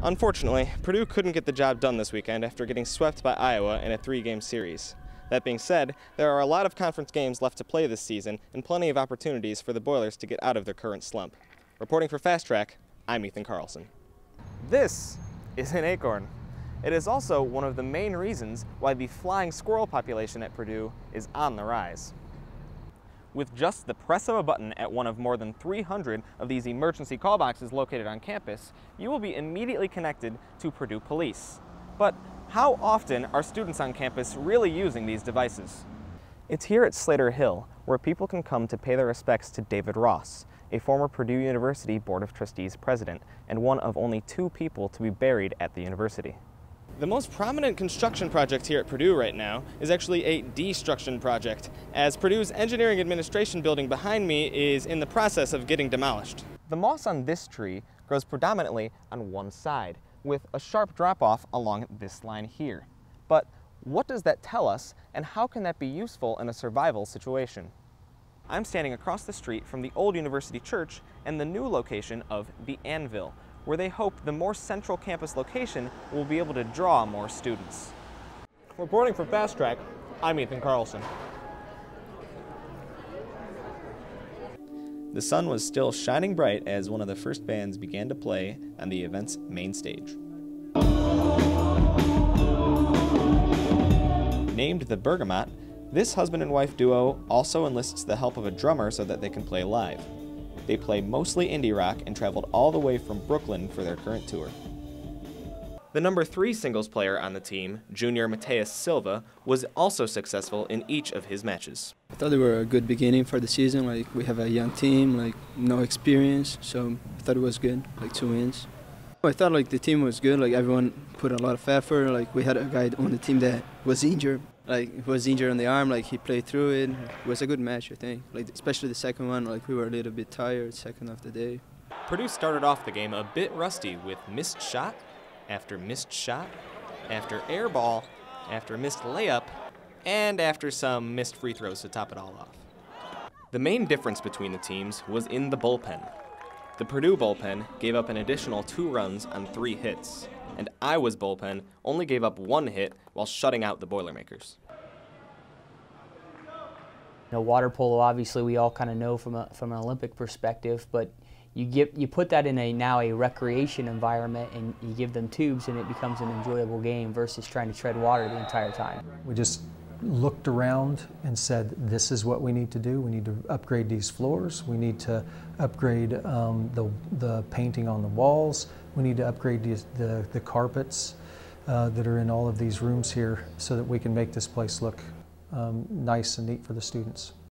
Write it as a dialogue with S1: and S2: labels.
S1: Unfortunately, Purdue couldn't get the job done this weekend after getting swept by Iowa in a 3-game series. That being said, there are a lot of conference games left to play this season and plenty of opportunities for the Boilers to get out of their current slump. Reporting for Fast Track, I'm Ethan Carlson. This is an acorn. It is also one of the main reasons why the flying squirrel population at Purdue is on the rise. With just the press of a button at one of more than 300 of these emergency call boxes located on campus, you will be immediately connected to Purdue Police. But how often are students on campus really using these devices? It's here at Slater Hill where people can come to pay their respects to David Ross, a former Purdue University Board of Trustees president and one of only 2 people to be buried at the university. The most prominent construction project here at Purdue right now is actually a destruction project, as Purdue's Engineering Administration building behind me is in the process of getting demolished. The moss on this tree grows predominantly on one side, with a sharp drop-off along this line here. But what does that tell us, and how can that be useful in a survival situation? I'm standing across the street from the old University Church and the new location of the Anvil, where they hope the more central campus location will be able to draw more students. Reporting for Fast Track, I'm Ethan Carlson. The sun was still shining bright as one of the first bands began to play on the event's main stage. Named the Bergamot, this husband and wife duo also enlists the help of a drummer so that they can play live. They play mostly indie rock and traveled all the way from Brooklyn for their current tour. The number 3 singles player on the team, junior Mateus Silva, was also successful in each of his matches.
S2: I thought they were a good beginning for the season. We have a young team, no experience, so I thought it was good, 2 wins. I thought the team was good, everyone put a lot of effort. We had a guy on the team that was injured. He was injured on the arm, he played through it. It was a good match, I think. Especially the second one, we were a little bit tired, second of the day.
S1: Purdue started off the game a bit rusty with missed shot, after missed shot, after air ball, after missed layup, and after some missed free throws to top it all off. The main difference between the teams was in the bullpen. The Purdue bullpen gave up an additional 2 runs on 3 hits, and Iowa's bullpen only gave up 1 hit while shutting out the Boilermakers.
S3: Water polo, obviously, we all kind of know from an Olympic perspective, but you put that in now a recreation environment, and you give them tubes, and it becomes an enjoyable game versus trying to tread water the entire time.
S4: We just looked around and said, this is what we need to do. We need to upgrade these floors. We need to upgrade the painting on the walls. We need to upgrade the carpets that are in all of these rooms here so that we can make this place look nice and neat for the students.